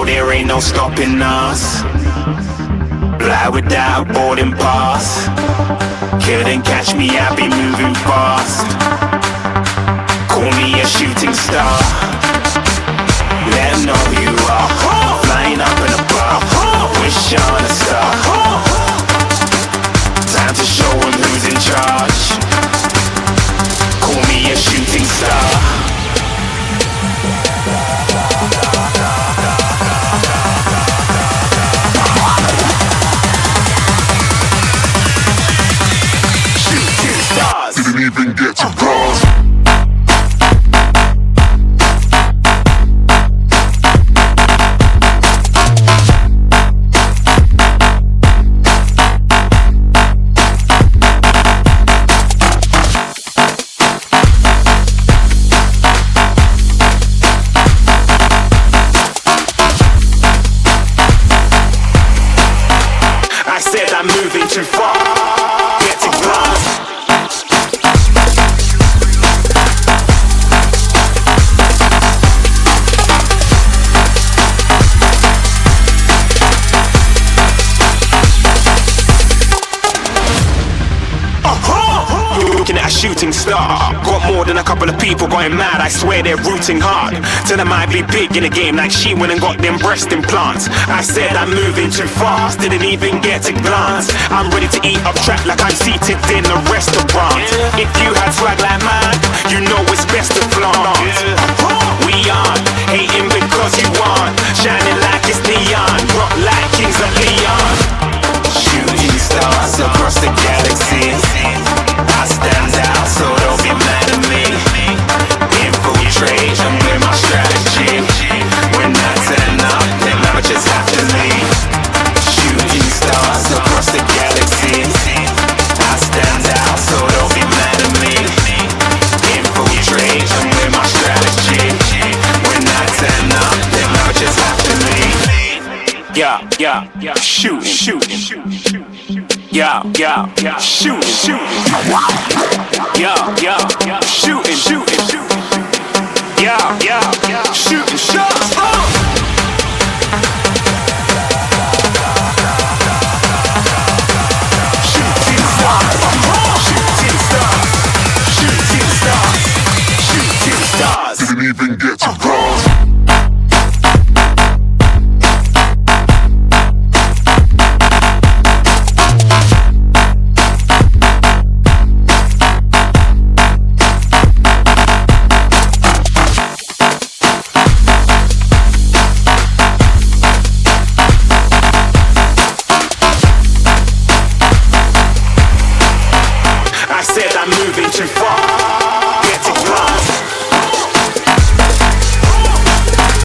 there ain't no stopping us. Fly without a boarding pass. Couldn't catch me, I be moving fast. Call me a shooting star. Let 'em know who you are. Flying up in a bar. Wish on a star. Time to show 'em who's in charge. Call me a shooting star. Shooting stars. Didn't even get to cross. I said I'm moving too far. Get to glass. You're looking at a shooting star. Got more than a couple of people going mad. I swear they're rooting hard. Tell them I'd be big in the game like she went and got them breast implants. I said I'm moving too fast. Didn't even get to glance. I'm ready to eat up track like I'm seated in a restaurant. If you had swag like mine, you know it's best to flaunt. We aren't hating because you aren't. Shining like it's neon. Rock like kings of Leon. Shooting stars across the galaxy. I stand out, so don't be mad at me. Infiltration with my strategy. When I turn up, then I just have to leave. Shooting stars across the galaxy. I stand out, so don't be mad at me. Infiltration with my strategy. When I turn up, then I just have to leave. Yeah, shooting. Yeah, shooting. Yeah, shooting. Yeah, shooting.